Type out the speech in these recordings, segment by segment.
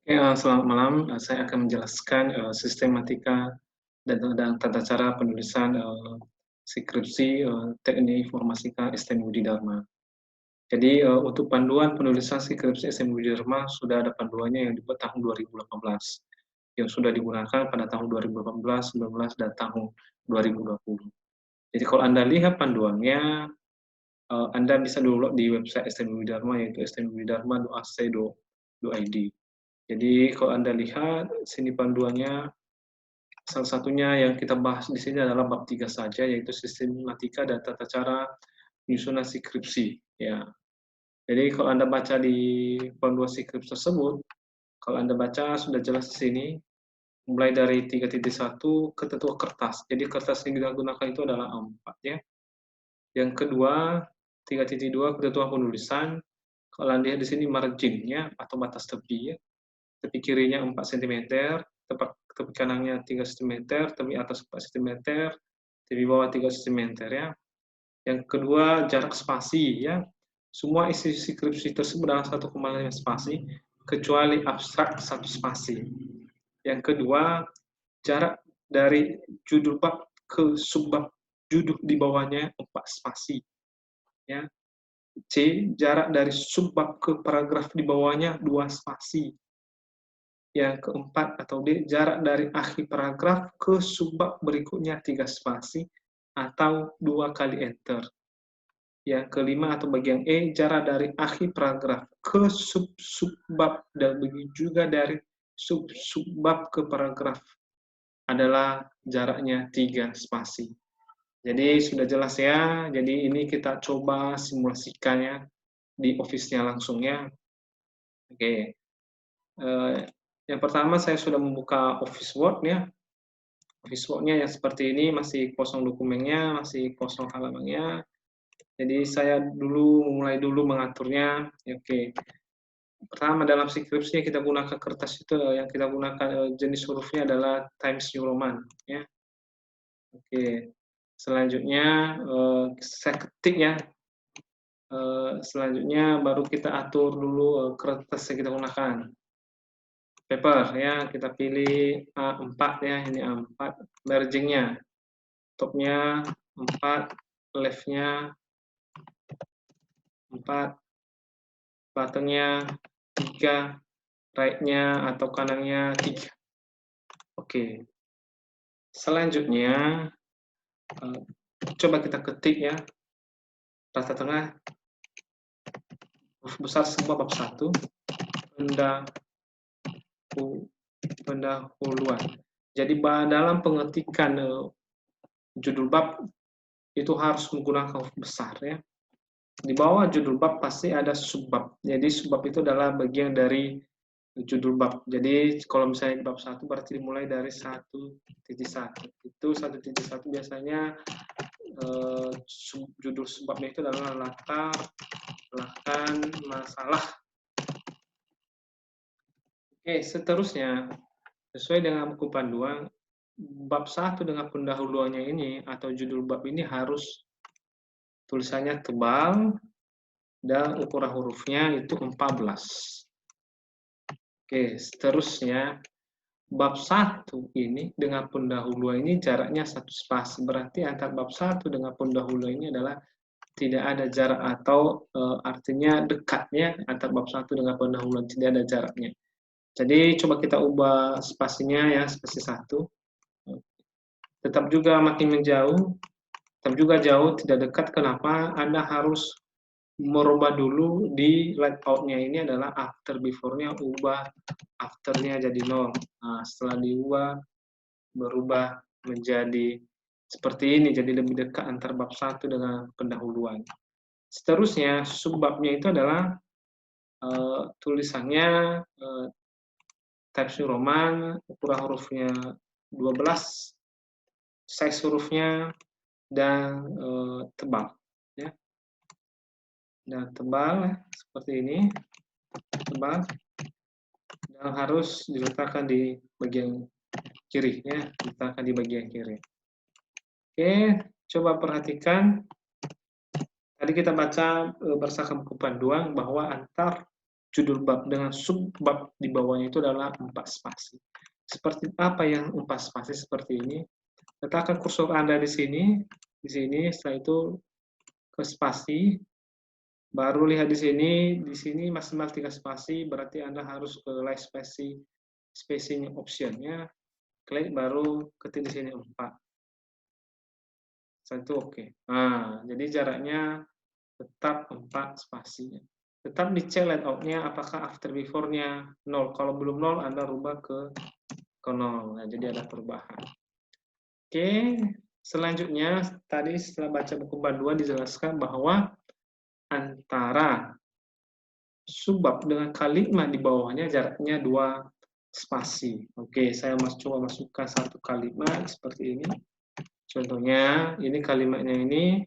Oke, selamat malam. Saya akan menjelaskan sistematika dan tata cara penulisan skripsi Teknik Informatika STM Budi Dharma. Jadi untuk panduan penulisan skripsi STM Budi Dharma sudah ada panduannya yang dibuat tahun 2018 yang sudah digunakan pada tahun 2018, 19, dan tahun 2020. Jadi kalau Anda lihat panduannya, Anda bisa download di website STM Budi Dharma yaitu stmbudidharma.ac.id. Jadi kalau Anda lihat sini panduannya, salah satunya yang kita bahas di sini adalah bab 3 saja, yaitu sistematika dan tata cara penyusunan skripsi. Ya. Jadi kalau Anda baca di panduan skripsi tersebut, kalau Anda baca sudah jelas di sini, mulai dari 3.1 ketentuan kertas. Jadi kertas yang kita gunakan itu adalah A4 ya. Yang kedua, 3.2 ketentuan penulisan. Kalau Anda lihat di sini margin-nya atau batas tepi ya. Tepi kirinya 4 cm, tepi kanannya 3 cm, tepi atas 4 cm, tepi bawah 3 cm ya. Yang kedua, jarak spasi ya. Semua isi skripsi tersebut dalam 1,5 spasi, kecuali abstrak 1 spasi. Yang kedua, jarak dari judul bab ke subbab judul di bawahnya 4 spasi. Ya. C, jarak dari subbab ke paragraf di bawahnya 2 spasi. Yang keempat atau D, jarak dari akhir paragraf ke subbab berikutnya 3 spasi atau 2 kali enter. Yang kelima atau bagian E, jarak dari akhir paragraf ke sub-subbab dan begitu juga dari sub-subbab ke paragraf adalah jaraknya 3 spasi. Jadi sudah jelas ya, jadi ini kita coba simulasikannya di office-nya langsung ya. Oke. Yang pertama saya sudah membuka Office Word ya. Office Word-nya yang seperti ini, masih kosong dokumennya, masih kosong halamannya. Jadi saya mulai dulu mengaturnya. Oke. Pertama dalam skripsinya kita gunakan kertas itu yang kita gunakan jenis hurufnya adalah Times New Roman ya. Oke. Selanjutnya saya ketik ya. Selanjutnya baru kita atur dulu kertas yang kita gunakan. Paper ya, kita pilih A4 ya, ini A4 merging-nya. Top-nya 4, left-nya 4, bottom-nya 3, right-nya atau kanannya 3. Oke. Selanjutnya coba kita ketik ya. Rata tengah huruf besar semua bab 1. Pendahuluan. Jadi dalam pengetikan judul bab itu harus menggunakan huruf besar ya. Di bawah judul bab pasti ada subbab. Jadi subbab itu adalah bagian dari judul bab. Jadi kalau misalnya bab 1 berarti dimulai dari 1.1. Itu 1.1 biasanya judul subbabnya itu adalah latar belakang masalah. Oke, seterusnya sesuai dengan buku panduan, bab 1 dengan pendahuluannya ini atau judul bab ini harus tulisannya tebal dan ukuran hurufnya itu 14. Oke, seterusnya bab 1 ini dengan pendahuluan ini jaraknya 1 spasi. Berarti antara bab 1 dengan pendahuluan ini adalah tidak ada jarak atau artinya dekatnya antara bab 1 dengan pendahuluan, tidak ada jaraknya. Jadi coba kita ubah spasinya ya, spasi 1. Tetap juga makin menjauh, tetap juga jauh, tidak dekat. Kenapa? Anda harus merubah dulu di layout-nya ini adalah after, before-nya ubah after-nya jadi 0. Nah, setelah diubah, berubah menjadi seperti ini, jadi lebih dekat antara bab 1 dengan pendahuluan. Seterusnya, subbabnya itu adalah tulisannya Times New Roman, ukuran hurufnya 12, size hurufnya, dan tebal. Ya. Dan tebal, seperti ini, tebal, dan harus diletakkan di bagian kiri. Ya, diletakkan di bagian kiri. Oke, coba perhatikan. Tadi kita baca berdasarkan buku panduan bahwa antar judul bab dengan subbab di bawahnya itu adalah 4 spasi. Seperti apa yang 4 spasi seperti ini? Letakkan kursor Anda di sini, setelah itu ke spasi, baru lihat di sini maksimal 3 spasi, berarti Anda harus ke live spacing optionnya, klik baru ketik di sini 4. Setelah itu oke. Nah, jadi jaraknya tetap 4 spasinya. Tetap dicek layout-nya apakah after before-nya 0. Kalau belum 0, Anda rubah ke 0. Nah, jadi ada perubahan. Oke, selanjutnya tadi setelah baca buku panduan dijelaskan bahwa antara subbab dengan kalimat di bawahnya jaraknya 2 spasi. Oke, saya coba masukkan satu kalimat seperti ini. Contohnya, ini kalimatnya ini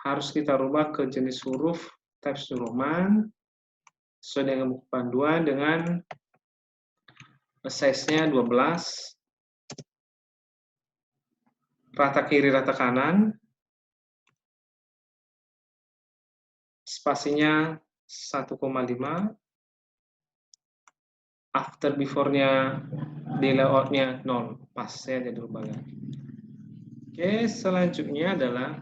harus kita rubah ke jenis huruf Times New Roman sesuai dengan buku panduan dengan size-nya 12, rata kiri rata kanan, spasinya 1,5, after before-nya di layout-nya 0, pas saya jadi rubah lagi. Oke, selanjutnya adalah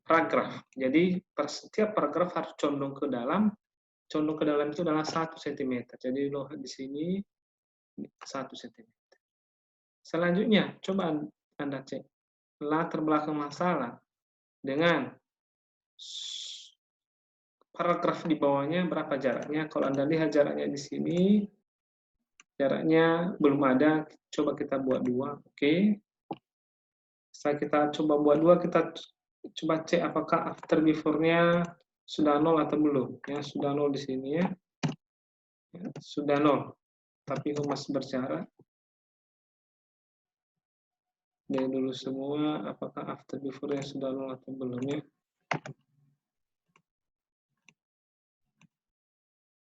paragraf. Jadi setiap paragraf harus condong ke dalam itu adalah 1 cm. Jadi lihat di sini 1 cm. Selanjutnya, coba Anda cek latar belakang masalah dengan paragraf di bawahnya berapa jaraknya. Kalau Anda lihat jaraknya di sini, jaraknya belum ada, coba kita buat 2, oke. Setelah kita coba buat 2, kita coba cek apakah after before-nya sudah 0 atau belum. Ya, sudah 0 di sini ya. Sudah 0, tapi masih berjarak. Dari dulu semua, apakah after before-nya sudah 0 atau belum ya.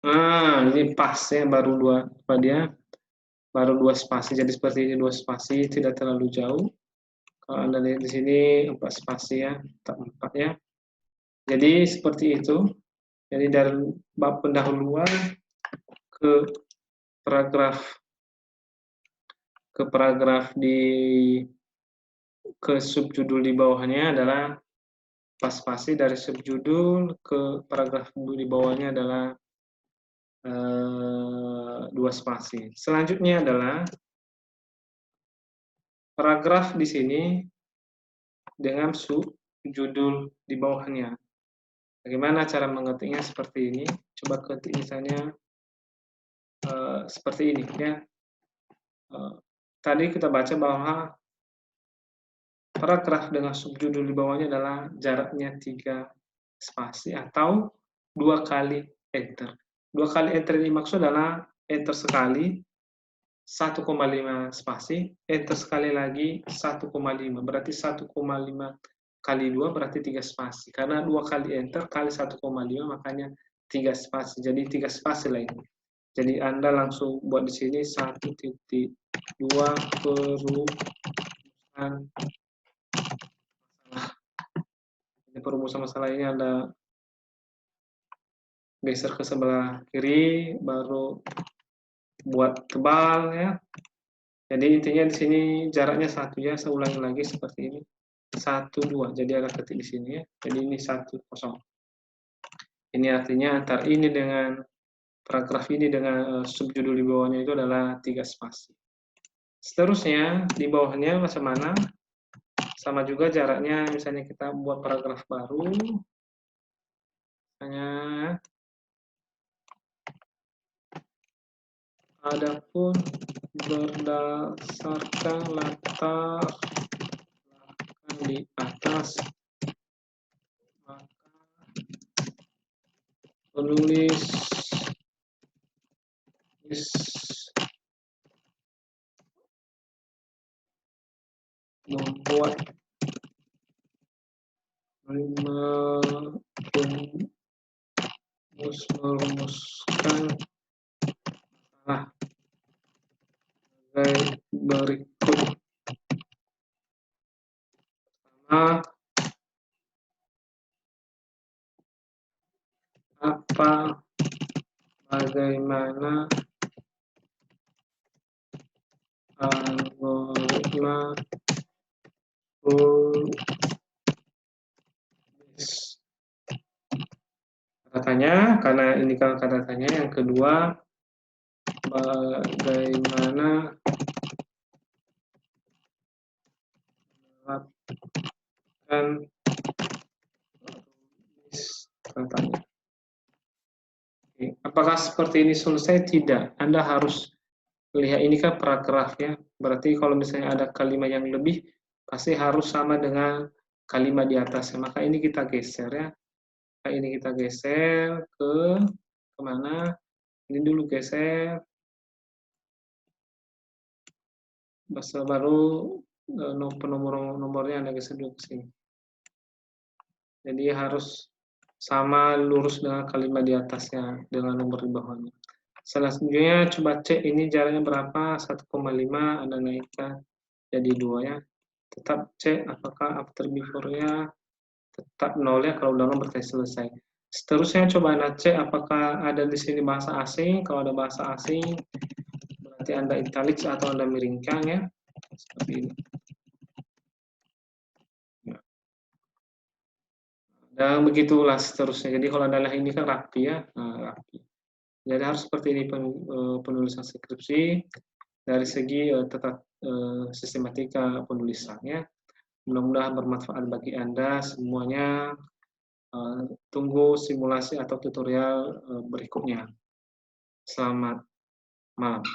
Nah, ini pas ya, baru 2 spasi. Jadi seperti ini 2 spasi, tidak terlalu jauh. Kalau Anda lihat di sini 4 spasi ya, tak 4 ya. Jadi seperti itu. Jadi dari bab pendahuluan ke paragraf ke subjudul di bawahnya adalah pas spasi, dari subjudul ke paragraf di bawahnya adalah 2 spasi. Selanjutnya adalah paragraf di sini dengan subjudul di bawahnya. Bagaimana cara mengetiknya seperti ini? Coba ketik misalnya seperti ini ya. Tadi kita baca bahwa paragraf dengan subjudul di bawahnya adalah jaraknya 3 spasi atau 2 kali enter. 2 kali enter ini maksud adalah enter sekali 1,5 spasi, enter sekali lagi 1,5. Berarti 1,5 kali 2 berarti 3 spasi. Karena 2 kali enter kali 1,5 makanya 3 spasi. Jadi 3 spasi lah ini. Jadi Anda langsung buat di sini 1.2 perumusan masalah. Ini perumusan masalah ini Anda geser ke sebelah kiri, baru buat tebal ya. Jadi intinya di sini jaraknya 1 ya. Saya ulangi lagi seperti ini. 1, 2. Jadi ada ketik di sini ya. Jadi ini 1, 0. Ini artinya antara ini dengan paragraf ini dengan subjudul di bawahnya itu adalah 3 spasi. Seterusnya di bawahnya macam mana? Sama juga jaraknya, misalnya kita buat paragraf baru. Misalnya adapun berdasarkan latar belakang di atas, maka penulis merumuskan masalah berikut. Pertama, apa bagaimana algoritma rules. Kata-tanya, karena ini kan kata-tanya. Yang kedua, bagaimana menerapkan kata-tanya. Apakah seperti ini selesai? Tidak. Anda harus lihat, ini kan paragraf ya. Berarti kalau misalnya ada kalimat yang lebih, pasti harus sama dengan kalimat di atasnya. Maka ini kita geser ya. Maka ini kita geser ke kemana? Ini dulu geser. Baru nomornya Anda geser dulu ke sini. Jadi harus sama lurus dengan kalimat di atasnya dengan nomor di bawahnya. Selanjutnya coba cek ini jaraknya berapa, 1,5 Anda naikkan jadi 2 ya. Tetap cek apakah after before-nya tetap 0 ya, kalau udah 0 berarti selesai. Seterusnya coba Anda cek apakah ada di sini bahasa asing. Kalau ada bahasa asing berarti Anda italics atau Anda miringkan ya. Seperti ini. Dan begitulah seterusnya. Jadi kalau adalah ini kan rapi ya, rapi. Jadi harus seperti ini penulisan skripsi dari segi tetap sistematika penulisannya. Mudah-mudahan bermanfaat bagi Anda semuanya. Tunggu simulasi atau tutorial berikutnya. Selamat malam.